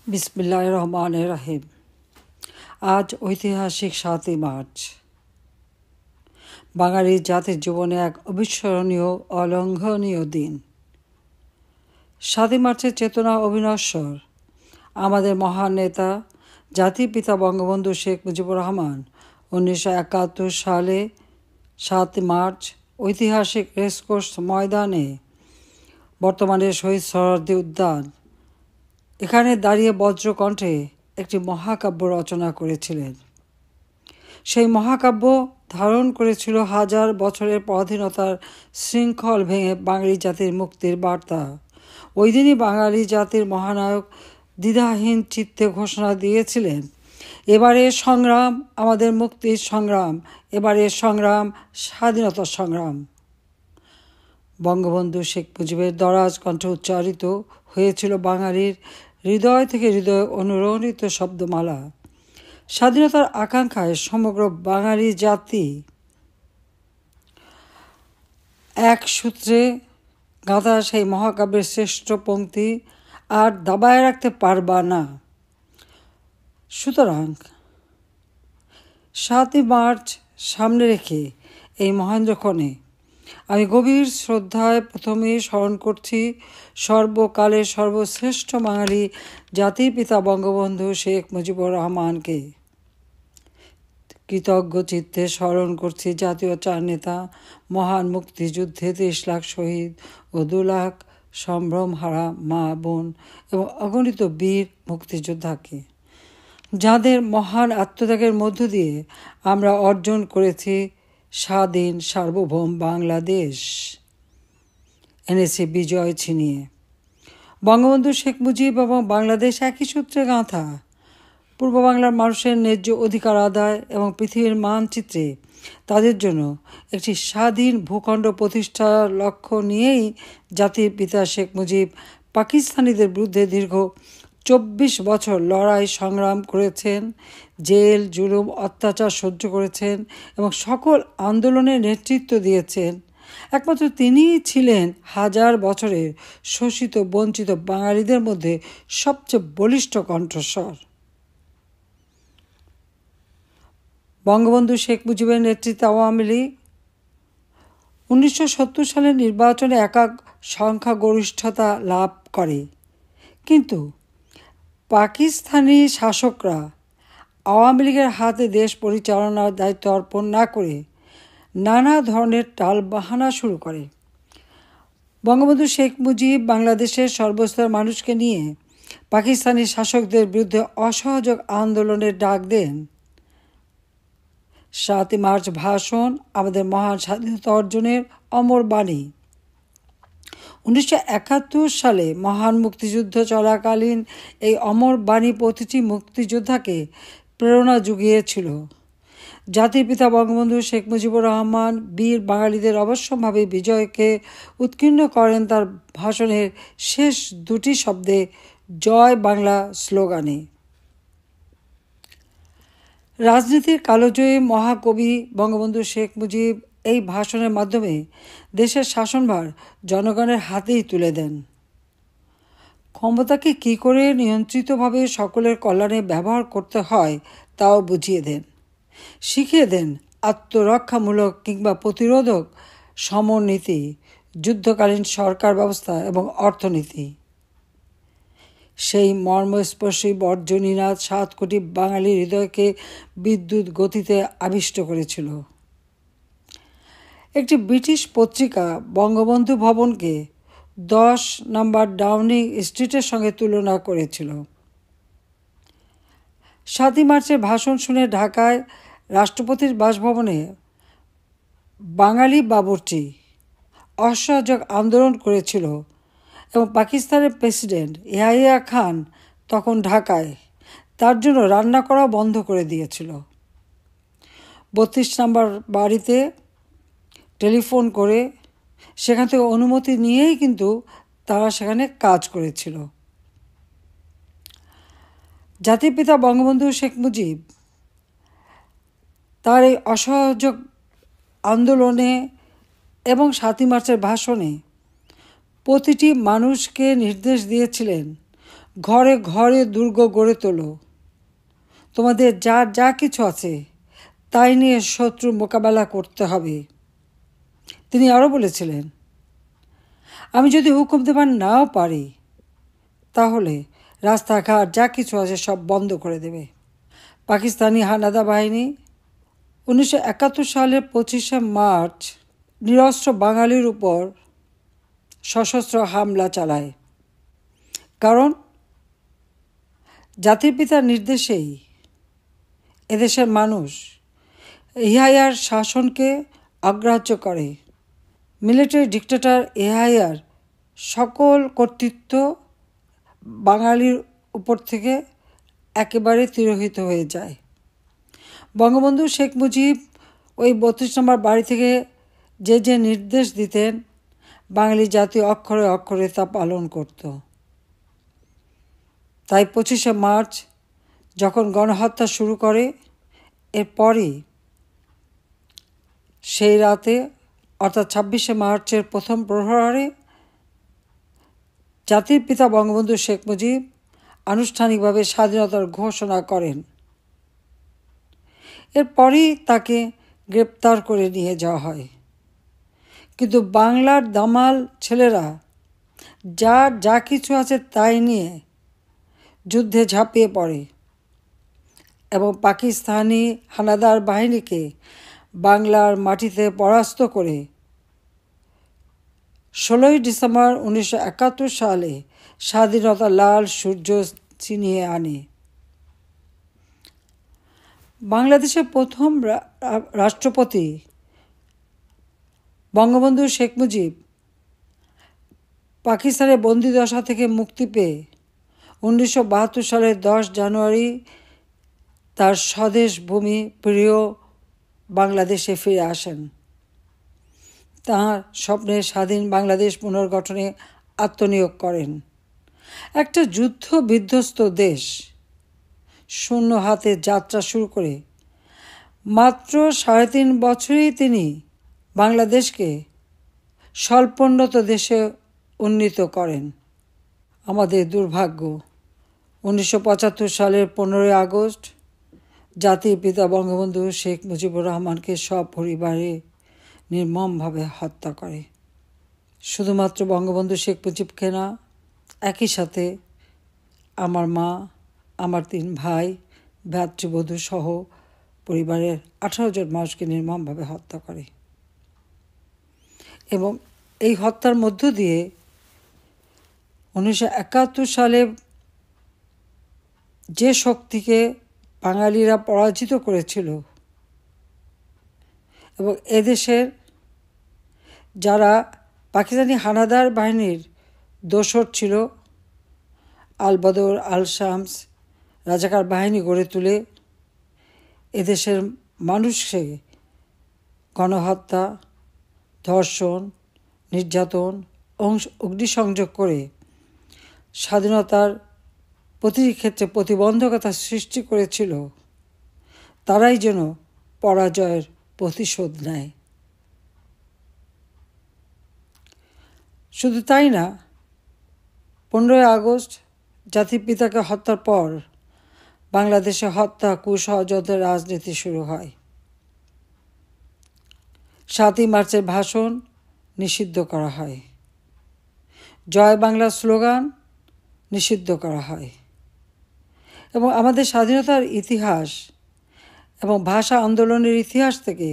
বিসমিল্লাহির রহমানির রহিম। আজ ঐতিহাসিক ৭ই মার্চ, বাঙালি জাতির জীবনে এক অবিস্মরণীয় অলঙ্ঘনীয় দিন। ৭ই মার্চের চেতনা অবিনশ্বর। আমাদের মহান নেতা জাতির পিতা বঙ্গবন্ধু শেখ মুজিবুর রহমান 1971 সালে ৭ই মার্চ ঐতিহাসিক রেসকোর্স ময়দানে, বর্তমানে শহীদ সোহরাওয়ার্দী উদ্যান, এখানে দাঁড়িয়ে বজ্রকণ্ঠে একটি মহাকাব্য রচনা করেছিলেন। সেই মহাকাব্য ধারণ করেছিল হাজার বছরের পরাধীনতার শৃঙ্খল ভেঙে বাঙালি জাতির মুক্তির বার্তা। ওই দিনই বাঙালি জাতির মহানায়ক দ্বিধাহীন চিত্তে ঘোষণা দিয়েছিলেন, এবারের সংগ্রাম আমাদের মুক্তির সংগ্রাম, এবারের সংগ্রাম স্বাধীনতার সংগ্রাম। বঙ্গবন্ধু শেখ মুজিবের দরাজ কণ্ঠে উচ্চারিত হয়েছিল বাঙালির হৃদয় থেকে হৃদয় অনুরণিত শব্দমালা। স্বাধীনতার আকাঙ্ক্ষায় সমগ্র বাঙালি জাতি এক সূত্রে গাঁথা সেই মহাকাব্যের শ্রেষ্ঠ পংক্তি আর দাবায় রাখতে পারবা না। সুতরাং ৭ই মার্চ সামনে রেখে এই মহেন্দ্রক্ষণে আমি গভীর শ্রদ্ধায় প্রথমেই স্মরণ করছি সর্বকালের সর্বশ্রেষ্ঠ বাঙালি জাতির পিতা বঙ্গবন্ধু শেখ মুজিবুর রহমানকে। কৃতজ্ঞ চিত্তে স্মরণ করছি জাতীয় চার নেতা, মহান মুক্তিযুদ্ধে ৩০ লাখ শহীদ ও ২ লাখ সম্ভ্রমহারা মা বোন এবং অগণিত বীর মুক্তিযোদ্ধাকে, যাদের মহান আত্মত্যাগের মধ্য দিয়ে আমরা অর্জন করেছি স্বাধীন সার্বভৌম বাংলাদেশ, এনেছি বিজয় ছিনিয়ে। বঙ্গবন্ধু শেখ মুজিব এবং বাংলাদেশ একই সূত্রে গাঁথা। পূর্ব বাংলার মানুষের ন্যায্য অধিকার আদায় এবং পৃথিবীর মানচিত্রে তাদের জন্য একটি স্বাধীন ভূখণ্ড প্রতিষ্ঠার লক্ষ্য নিয়েই জাতির পিতা শেখ মুজিব পাকিস্তানিদের বিরুদ্ধে দীর্ঘ ২৪ বছর লড়াই সংগ্রাম করেছেন, জেল জুলুম অত্যাচার সহ্য করেছেন এবং সকল আন্দোলনের নেতৃত্ব দিয়েছেন। একমাত্র তিনিই ছিলেন হাজার বছরের শোষিত বঞ্চিত বাঙালিদের মধ্যে সবচেয়ে বলিষ্ঠ কণ্ঠস্বর। বঙ্গবন্ধু শেখ মুজিবের নেতৃত্বে আওয়ামী লীগ 1970 সালের নির্বাচনে একক সংখ্যাগরিষ্ঠতা লাভ করে, কিন্তু পাকিস্তানি শাসকরা আওয়ামী লীগের হাতে দেশ পরিচালনার দায়িত্ব অর্পণ না করে নানা ধরনের টালবাহানা শুরু করে। বঙ্গবন্ধু শেখ মুজিব বাংলাদেশের সর্বস্তরের মানুষকে নিয়ে পাকিস্তানি শাসকদের বিরুদ্ধে অসহযোগ আন্দোলনের ডাক দেন। ৭ই মার্চ ভাষণ আমাদের মহান স্বাধীনতা অর্জনের অমর বাণী। 1971 সালে মহান মুক্তিযুদ্ধ চলাকালীন এই অমর বাণী প্রতিটি মুক্তিযোদ্ধাকে প্রেরণা জুগিয়েছিল। জাতির পিতা বঙ্গবন্ধু শেখ মুজিবুর রহমান বীর বাঙালিদের অবশ্যম্ভাবী বিজয়কে উৎকীর্ণ করেন তার ভাষণের শেষ দুটি শব্দে, জয় বাংলা স্লোগানে। রাজনীতির কালোজয়ী মহাকবি বঙ্গবন্ধু শেখ মুজিব এই ভাষণের মাধ্যমে দেশের শাসনভার জনগণের হাতেই তুলে দেন। ক্ষমতাকে কী করে নিয়ন্ত্রিতভাবে সকলের কল্যাণে ব্যবহার করতে হয় তাও বুঝিয়ে দেন, শিখিয়ে দেন আত্মরক্ষামূলক কিংবা প্রতিরোধক সমরনীতি, যুদ্ধকালীন সরকার ব্যবস্থা এবং অর্থনীতি। সেই মর্মস্পর্শী বর্জনীনাদ ৭ কোটি বাঙালির হৃদয়কে বিদ্যুৎ গতিতে আবিষ্ট করেছিল। একটি ব্রিটিশ পত্রিকা বঙ্গবন্ধু ভবনকে 10 নম্বর ডাউনিং স্ট্রিটের সঙ্গে তুলনা করেছিল। ৭ই মার্চের ভাষণ শুনে ঢাকায় রাষ্ট্রপতির বাসভবনে বাঙালি বাবুর্চি অসহযোগ আন্দোলন করেছিল এবং পাকিস্তানের প্রেসিডেন্ট ইয়াহিয়া খান তখন ঢাকায়, তার জন্য রান্না করা বন্ধ করে দিয়েছিল। 32 নম্বর বাড়িতে টেলিফোন করে সেখান থেকে অনুমতি নিয়েই কিন্তু তারা সেখানে কাজ করেছিল। জাতির পিতা বঙ্গবন্ধু শেখ মুজিব তার এই অসহযোগ আন্দোলনে এবং ৭ই মার্চের ভাষণে প্রতিটি মানুষকে নির্দেশ দিয়েছিলেন, ঘরে ঘরে দুর্গ গড়ে তোলো, তোমাদের যার যা কিছু আছে তাই নিয়ে শত্রু মোকাবেলা করতে হবে। তিনি আরও বলেছিলেন, আমি যদি হুকুম দেবার নাও পারি তাহলে রাস্তাঘাট যা কিছু আছে সব বন্ধ করে দেবে। পাকিস্তানি হানাদা বাহিনী 1971 সালের 25শে মার্চ নিরস্ত্র বাঙালির উপর সশস্ত্র হামলা চালায়। কারণ জাতির পিতার নির্দেশেই এদেশের মানুষ ইয়াহিয়ার শাসনকে অগ্রাহ্য করে। মিলিটারি ডিক্টেটর ইয়াহিয়ার সকল কর্তৃত্ব বাঙালির উপর থেকে একেবারে তিরোহিত হয়ে যায়। বঙ্গবন্ধু শেখ মুজিব ওই 32 নম্বর বাড়ি থেকে যে যে নির্দেশ দিতেন, বাঙালি জাতি অক্ষরে অক্ষরে তা পালন করত। তাই 25শে মার্চ যখন গণহত্যা শুরু করে, এরপরই সেই রাতে অর্থাৎ 26শে মার্চের প্রথম প্রহরে জাতির পিতা বঙ্গবন্ধু শেখ মুজিব আনুষ্ঠানিকভাবে স্বাধীনতার ঘোষণা করেন। এরপরই তাকে গ্রেপ্তার করে নিয়ে যাওয়া হয়। কিন্তু বাংলার দামাল ছেলেরা যার যা কিছু আছে তাই নিয়ে যুদ্ধে ঝাঁপিয়ে পড়ে এবং পাকিস্তানি হানাদার বাহিনীকে বাংলার মাটিতে পরাস্ত করে 16ই ডিসেম্বর 1971 সালে স্বাধীনতার লাল সূর্য ছিনিয়ে আনে। বাংলাদেশের প্রথম রাষ্ট্রপতি বঙ্গবন্ধু শেখ মুজিব পাকিস্তানের বন্দিদশা থেকে মুক্তি পেয়ে 1972 সালের 10 জানুয়ারি তার স্বদেশ ভূমি প্রিয় বাংলাদেশে ফিরে আসেন। তাঁর স্বপ্নের স্বাধীন বাংলাদেশ পুনর্গঠনে আত্মনিয়োগ করেন। একটা যুদ্ধ বিধ্বস্ত দেশ শূন্য হাতে যাত্রা শুরু করে মাত্র 3.5 বছরেই তিনি বাংলাদেশকে স্বল্পোন্নত দেশে উন্নীত করেন। আমাদের দুর্ভাগ্য, 1975 সালের 15ই আগস্ট জাতির পিতা বঙ্গবন্ধু শেখ মুজিবুর রহমানকে সপরিবারে নির্মমভাবে হত্যা করে। শুধুমাত্র বঙ্গবন্ধু শেখ মুজিবকে না, একই সাথে আমার মা, আমার 3 ভাই, ভ্রাতৃবধূ সহ পরিবারের 18 জন মানুষকে নির্মমভাবে হত্যা করে। এবং এই হত্যার মধ্য দিয়ে 1971 সালে যে শক্তিকে বাঙালিরা পরাজিত করেছিল এবং এদেশের যারা পাকিস্তানি হানাদার বাহিনীর দোসর ছিল, আল বদর, আল শামস রাজাকার বাহিনী গড়ে তুলে এদেশের মানুষকে গণহত্যা, ধর্ষণ, নির্যাতন, অগ্নিসংযোগ করে স্বাধীনতার প্রতিটি ক্ষেত্রে প্রতিবন্ধকতা সৃষ্টি করেছিল, তারাই যেন পরাজয়ের প্রতিশোধ নেয়। শুধু তাই না, 15ই আগস্ট জাতির পিতাকে হত্যার পর বাংলাদেশে হত্যা, কুষড়যন্ত্রের রাজনীতি শুরু হয়। 7ই মার্চের ভাষণ নিষিদ্ধ করা হয়। জয় বাংলা স্লোগান নিষিদ্ধ করা হয় এবং আমাদের স্বাধীনতার ইতিহাস এবং ভাষা আন্দোলনের ইতিহাস থেকে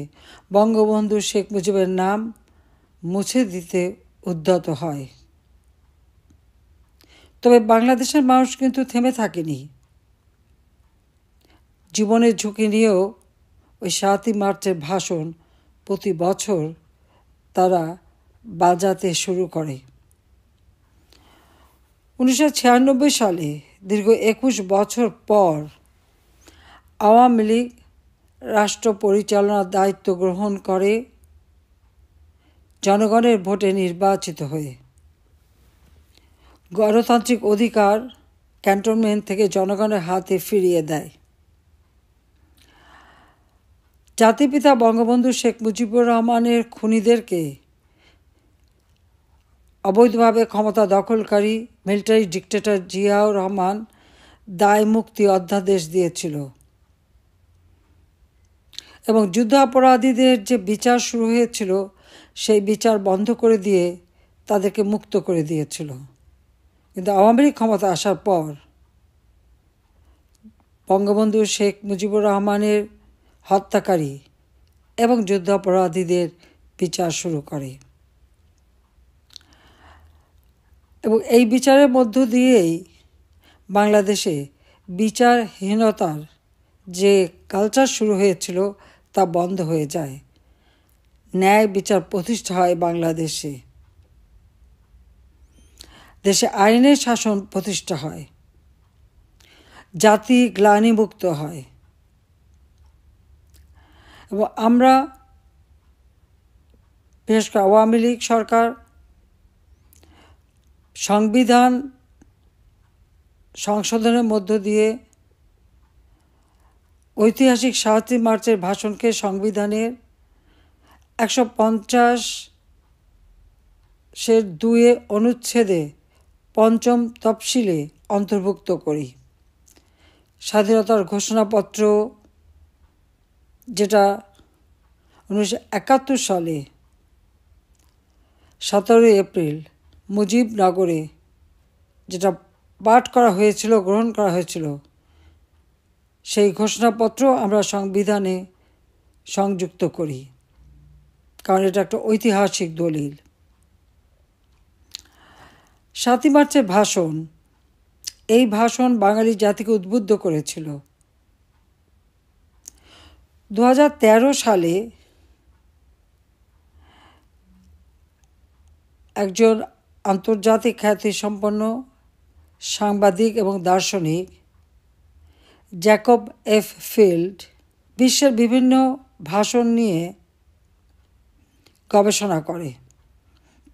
বঙ্গবন্ধু শেখ মুজিবের নাম মুছে দিতে উদ্যত হয়। তবে বাংলাদেশের মানুষ কিন্তু থেমে থাকেনি। জীবনের ঝুঁকি নিয়েও ওই 7ই মার্চের ভাষণ প্রতি বছর তারা বাজাতে শুরু করে। 1996 সালে দীর্ঘ 21 বছর পর আওয়ামী লীগ রাষ্ট্র পরিচালনার দায়িত্ব গ্রহণ করে জনগণের ভোটে নির্বাচিত হয়ে। গণতান্ত্রিক অধিকার ক্যান্টনমেন্ট থেকে জনগণের হাতে ফিরিয়ে দেয়। জাতিপিতা বঙ্গবন্ধু শেখ মুজিবুর রহমানের খুনিদেরকে অবৈধভাবে ক্ষমতা দখলকারী মিলিটারি ডিক্টেটর জিয়াউর রহমান দায় মুক্তি অধ্যাদেশ দিয়েছিল এবং যুদ্ধাপরাধীদের যে বিচার শুরু হয়েছিল সেই বিচার বন্ধ করে দিয়ে তাদেরকে মুক্ত করে দিয়েছিল। কিন্তু আওয়ামী লীগ ক্ষমতা আসার পর বঙ্গবন্ধু শেখ মুজিবুর রহমানের হত্যাকারী এবং যুদ্ধাপরাধীদের বিচার শুরু করে এবং এই বিচারের মধ্য দিয়েই বাংলাদেশে বিচারহীনতার যে কালচার শুরু হয়েছিল তা বন্ধ হয়ে যায়। ন্যায় বিচার প্রতিষ্ঠা হয় বাংলাদেশে, দেশে আইনের শাসন প্রতিষ্ঠা হয়, জাতি গ্লানিমুক্ত হয় এবং আমরা বিশেষ করে আওয়ামী লীগ সরকার সংবিধান সংশোধনের মধ্য দিয়ে ঐতিহাসিক ৭ই মার্চের ভাষণকে সংবিধানের ১৫০(২) অনুচ্ছেদে ৫ম তফসিলে অন্তর্ভুক্ত করি। স্বাধীনতার ঘোষণাপত্র যেটা ১৯৭১ সালে ১৭ এপ্রিল মুজিবনগরে যেটা পাঠ করা হয়েছিল, গ্রহণ করা হয়েছিল, সেই ঘোষণাপত্র আমরা সংবিধানে সংযুক্ত করি, কারণ এটা একটা ঐতিহাসিক দলিল। ৭ই মার্চের ভাষণ, এই ভাষণ বাঙালি জাতিকে উদ্বুদ্ধ করেছিল। ২০১৩ সালে একজন আন্তর্জাতিক খ্যাতিসম্পন্ন সাংবাদিক এবং দার্শনিক জ্যাকব এফ ফিল্ড বিশ্বের বিভিন্ন ভাষণ নিয়ে গবেষণা করে।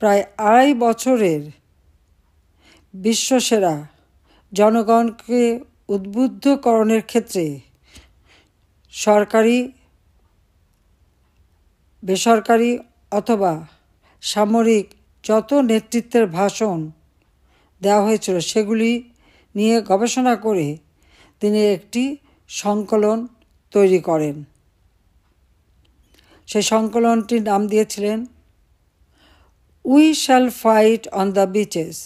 প্রায় ২.৫ বছরের বিশ্বসেরা জনগণকে উদ্বুদ্ধকরণের ক্ষেত্রে সরকারি, বেসরকারি অথবা সামরিক যত নেতৃত্বের ভাষণ দেওয়া হয়েছিল সেগুলি নিয়ে গবেষণা করে তিনি একটি সংকলন তৈরি করেন। সেই সংকলনটির নাম দিয়েছিলেন we shall fight on the beaches,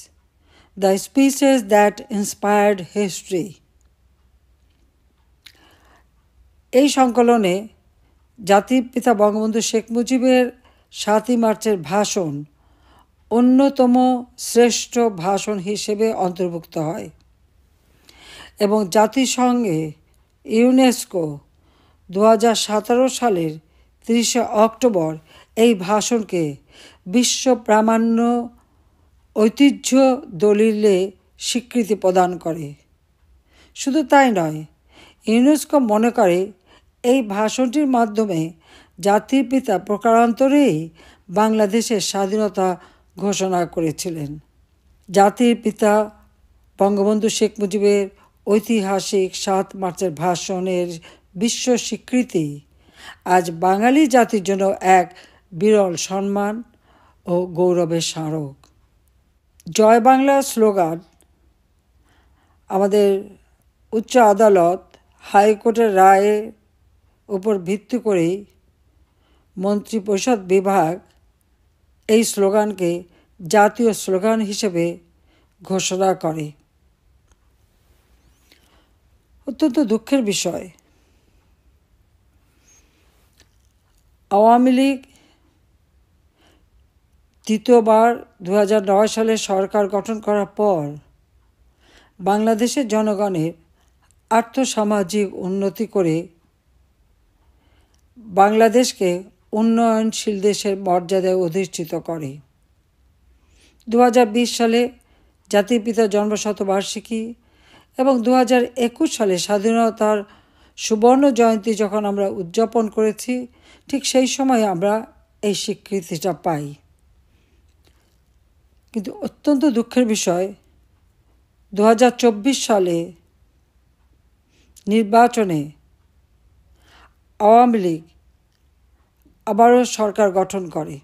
the speeches that inspired history. এই সংকলনে জাতির পিতা বঙ্গবন্ধু শেখ মুজিবের ৭ই মার্চের ভাষণ অন্যতম শ্রেষ্ঠ ভাষণ হিসেবে অন্তর্ভুক্ত হয় এবং জাতিসংঘে ইউনেস্কো ২০১৭ সালের ৩০ অক্টোবর এই ভাষণকে বিশ্ব প্রামাণ্য ঐতিহ্য দলিলে স্বীকৃতি প্রদান করে। শুধু তাই নয়, ইউনেস্কো মনে করে এই ভাষণটির মাধ্যমে জাতির পিতা প্রকারান্তরেই বাংলাদেশের স্বাধীনতা ঘোষণা করেছিলেন। জাতির পিতা বঙ্গবন্ধু শেখ মুজিবের ঐতিহাসিক ৭ মার্চের ভাষণের বিশ্ব স্বীকৃতি আজ বাঙালি জাতির জন্য এক বিরল সম্মান ও গৌরবের স্মারক। জয় বাংলা স্লোগান আমাদের উচ্চ আদালত হাইকোর্টের রায়ের উপর ভিত্তি করেই মন্ত্রিপরিষদ বিভাগ এই স্লোগানকে জাতীয় স্লোগান হিসেবে ঘোষণা করে। অত্যন্ত দুঃখের বিষয়, আওয়ামী লীগ দ্বিতীয়বার ২০০৯ সালে সরকার গঠন করার পর বাংলাদেশের জনগণের আর্থসামাজিক উন্নতি করে বাংলাদেশকে উন্নয়নশীল দেশের মর্যাদায় অধিষ্ঠিত করে। ২০২০ সালে জাতির পিতার জন্মশতবার্ষিকী এবং ২০২১ সালে স্বাধীনতার সুবর্ণ জয়ন্তী যখন আমরা উদযাপন করেছি, ঠিক সেই সময় আমরা এই স্বীকৃতিটা পাই। কিন্তু অত্যন্ত দুঃখের বিষয়, ২০২৪ সালে নির্বাচনে আওয়ামী লীগ আবারও সরকার গঠন করে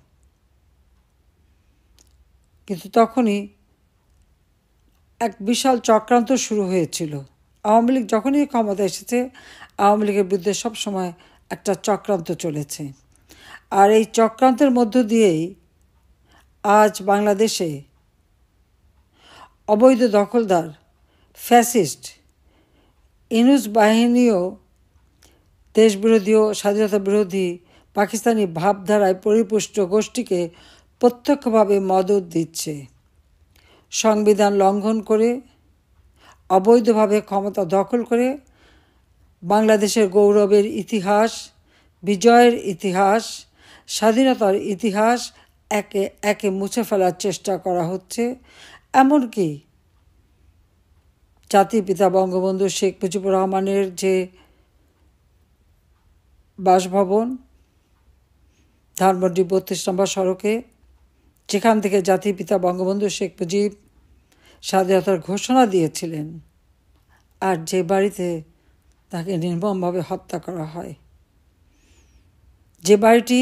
কিন্তু তখনই এক বিশাল চক্রান্ত শুরু হয়েছিল। আওয়ামী লীগ যখনই ক্ষমতা এসেছে, আওয়ামী লীগের বিরুদ্ধে সবসময় একটা চক্রান্ত চলেছে। আর এই চক্রান্তের মধ্য দিয়েই আজ বাংলাদেশে অবৈধ দখলদার ফ্যাসিস্ট ইউনূস বাহিনীও দেশবিরোধী ও স্বাধীনতা বিরোধী পাকিস্তানি ভাবধারায় পরিপুষ্ট গোষ্ঠীকে প্রত্যক্ষভাবে মদত দিচ্ছে। সংবিধান লঙ্ঘন করে অবৈধভাবে ক্ষমতা দখল করে বাংলাদেশের গৌরবের ইতিহাস, বিজয়ের ইতিহাস, স্বাধীনতার ইতিহাস একে একে মুছে ফেলার চেষ্টা করা হচ্ছে। এমনকি জাতির পিতা বঙ্গবন্ধু শেখ মুজিবুর রহমানের যে বাসভবন ধানমন্ডি ৩২ নম্বর সড়কে, যেখান থেকে জাতির পিতা বঙ্গবন্ধু শেখ মুজিব স্বাধীনতার ঘোষণা দিয়েছিলেন, আর যে বাড়িতে তাকে নির্মমভাবে হত্যা করা হয়, যে বাড়িটি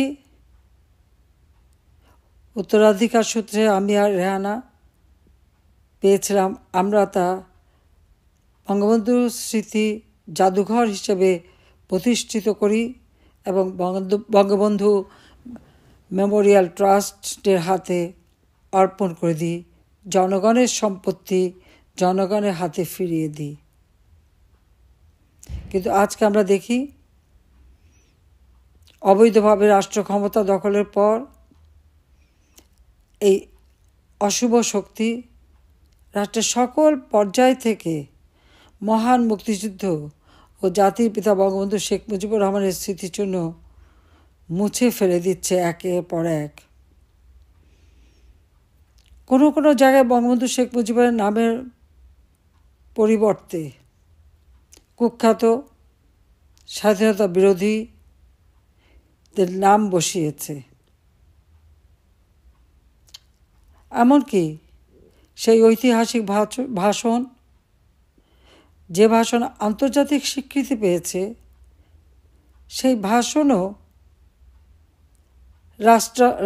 উত্তরাধিকার সূত্রে আমি আর রেহানা পেয়েছিলাম, আমরা তা বঙ্গবন্ধুর স্মৃতি জাদুঘর হিসেবে প্রতিষ্ঠিত করি এবং বঙ্গবন্ধু মেমোরিয়াল ট্রাস্টের হাতে অর্পণ করে দিই। জনগণের সম্পত্তি জনগণের হাতে ফিরিয়ে দিই। কিন্তু আজকে আমরা দেখি অবৈধভাবে রাষ্ট্র ক্ষমতা দখলের পর এই অশুভ শক্তি রাষ্ট্রের সকল পর্যায় থেকে মহান মুক্তিযুদ্ধ ও জাতির পিতা বঙ্গবন্ধু শেখ মুজিবুর রহমানের স্মৃতিচিহ্ন মুছে ফেলে দিচ্ছে একের পর এক। কোনো কোনো জায়গায় বঙ্গবন্ধু শেখ মুজিবের নামের পরিবর্তে কুখ্যাত স্বাধীনতা বিরোধীদের নাম বসিয়েছে। এমনকি সেই ঐতিহাসিক ভাষণ, যে ভাষণ আন্তর্জাতিক স্বীকৃতি পেয়েছে, সেই ভাষণও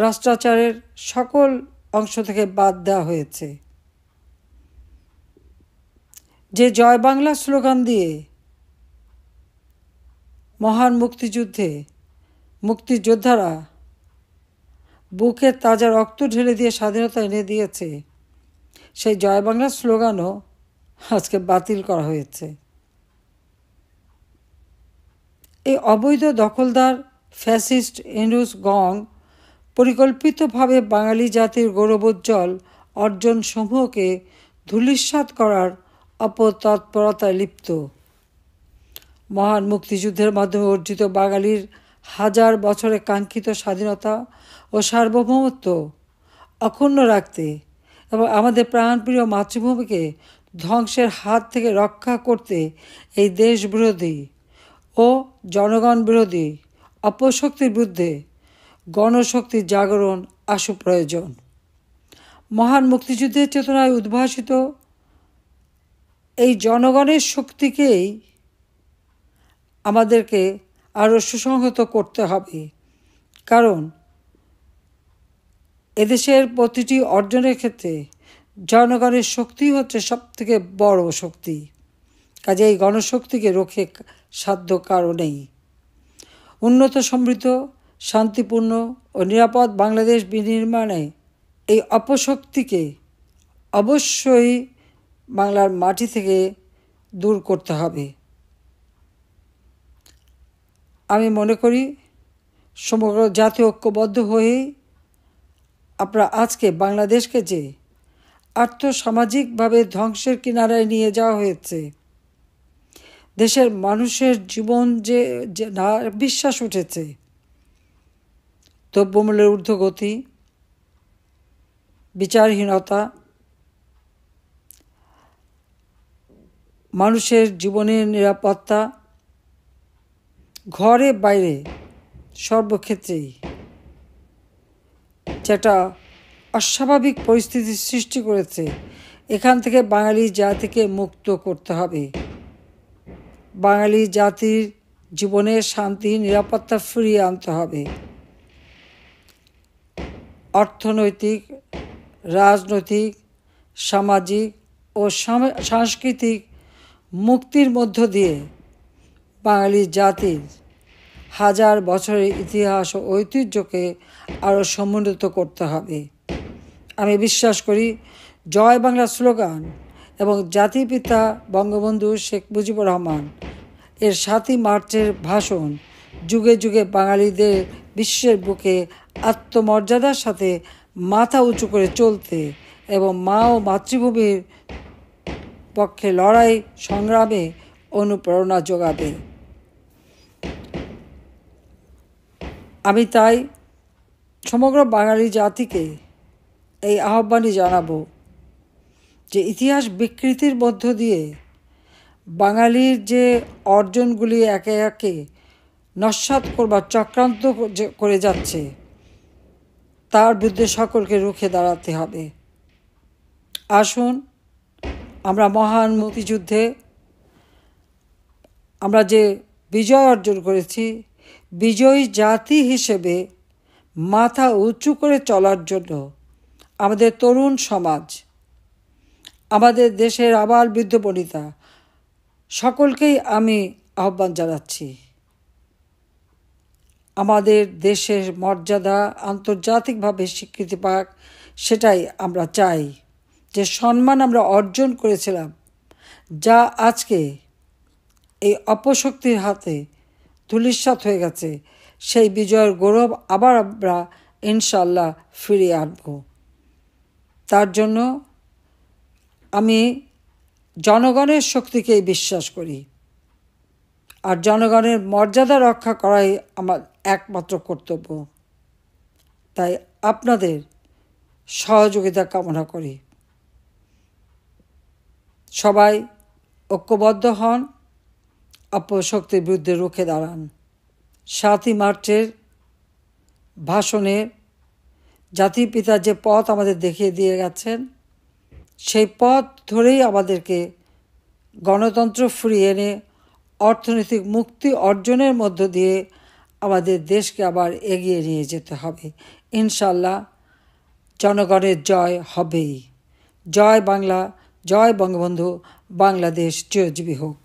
রাষ্ট্রাচারের সকল অংশ থেকে বাদ দেওয়া হয়েছে। যে জয় বাংলা স্লোগান দিয়ে মহান মুক্তিযুদ্ধে মুক্তিযোদ্ধারা বুকের তাজা রক্ত ঢেলে দিয়ে স্বাধীনতা এনে দিয়েছে, সেই জয় বাংলা স্লোগানও আজকে বাতিল করা হয়েছে। এই অবৈধ দখলদার ফ্যাসিস্ট ইউনূস গং পরিকল্পিতভাবে বাঙালি জাতির গৌরবোজ্জ্বল অর্জনসমূহকে ধূলিসাৎ করার অপতৎপরতায় লিপ্ত। মহান মুক্তিযুদ্ধের মাধ্যমে অর্জিত বাঙালির হাজার বছরের কাঙ্ক্ষিত স্বাধীনতা ও সার্বভৌমত্ব অক্ষুণ্ণ রাখতে এবং আমাদের প্রাণপ্রিয় মাতৃভূমিকে ধ্বংসের হাত থেকে রক্ষা করতে এই দেশবিরোধী ও জনগণ বিরোধী অপশক্তির বিরুদ্ধে গণশক্তির জাগরণ আশু প্রয়োজন। মহান মুক্তিযুদ্ধের চেতনায় উদ্ভাসিত এই জনগণের শক্তিকেই আমাদেরকে আরও সুসংহত করতে হবে, কারণ এদেশের প্রতিটি অর্জনের ক্ষেত্রে জনগণের শক্তি হচ্ছে সবথেকে বড় শক্তি। কাজে এই গণশক্তিকে রক্ষে সাধ্য কারো নেই। উন্নত, সমৃদ্ধ, শান্তিপূর্ণ ও নিরাপদ বাংলাদেশ বিনির্মাণে এই অপশক্তিকে অবশ্যই বাংলার মাটি থেকে দূর করতে হবে। আমি মনে করি সমগ্র জাতি ঐক্যবদ্ধ হয়েই আমরা আজকে বাংলাদেশকে যে আর্থসামাজিকভাবে ধ্বংসের কিনারায় নিয়ে যাওয়া হয়েছে, দেশের মানুষের জীবন যে না বিশ্বাস উঠেছে, দ্রব্যমূল্যের ঊর্ধ্বগতি, বিচারহীনতা, মানুষের জীবনের নিরাপত্তা, ঘরে বাইরে সর্বক্ষেত্রেই যেটা অস্বাভাবিক পরিস্থিতির সৃষ্টি করেছে, এখান থেকে বাঙালি জাতিকে মুক্ত করতে হবে। বাঙালি জাতির জীবনের শান্তি, নিরাপত্তা ফিরিয়ে আনতে হবে। অর্থনৈতিক, রাজনৈতিক, সামাজিক ও সাংস্কৃতিক মুক্তির মধ্য দিয়ে বাঙালি জাতির হাজার বছরের ইতিহাস ও ঐতিহ্যকে আরও সমুন্নত করতে হবে। আমি বিশ্বাস করি জয় বাংলা স্লোগান এবং জাতিপিতা বঙ্গবন্ধু শেখ মুজিবুর রহমান এর ৭ই মার্চের ভাষণ যুগে যুগে বাঙালিদের বিশ্বের বুকে আত্মমর্যাদার সাথে মাথা উঁচু করে চলতে এবং মা ও মাতৃভূমির পক্ষে লড়াই সংগ্রামে অনুপ্রেরণা যোগাবে। আমি তাই সমগ্র বাঙালি জাতিকে এই আহ্বানই জানাবো যে ইতিহাস বিকৃতির মধ্য দিয়ে বাঙালির যে অর্জনগুলি একে একে নস্যাৎ করবার চক্রান্ত করে যাচ্ছে তার বিরুদ্ধে সকলকে রুখে দাঁড়াতে হবে। আসুন আমরা মহান মুক্তিযুদ্ধে আমরা যে বিজয় অর্জন করেছি, বিজয়ী জাতি হিসেবে মাথা উঁচু করে চলার জন্য আমাদের তরুণ সমাজ, আমাদের দেশের আবাল বৃদ্ধ বনিতা সকলকেই আমি আহ্বান জানাচ্ছি। আমাদের দেশের মর্যাদা আন্তর্জাতিকভাবে স্বীকৃতি পাক, সেটাই আমরা চাই। যে সম্মান আমরা অর্জন করেছিলাম, যা আজকে এই অপশক্তির হাতে ধূলিসাৎ হয়ে গেছে, সেই বিজয়ের গৌরব আবার আমরা ইনশাল্লাহ ফিরিয়ে আনব। তার জন্য আমি জনগণের শক্তিকেই বিশ্বাস করি, আর জনগণের মর্যাদা রক্ষা করাই আমার একমাত্র কর্তব্য। তাই আপনাদের সহযোগিতা কামনা করি। সবাই ঐক্যবদ্ধ হন, অপশক্তির বিরুদ্ধে রুখে দাঁড়ান। ৭ই মার্চের ভাষণে জাতির পিতা যে পথ আমাদের দেখিয়ে দিয়ে গেছেন, সেই পথ ধরেই আমাদেরকে গণতন্ত্র ফিরিয়ে এনে অর্থনৈতিক মুক্তি অর্জনের মধ্য দিয়ে আমাদের দেশকে আবার এগিয়ে নিয়ে যেতে হবে। ইনশাল্লাহ জনগণের জয় হবেই। জয় বাংলা, জয় বঙ্গবন্ধু, বাংলাদেশ চিরজীবী হোক।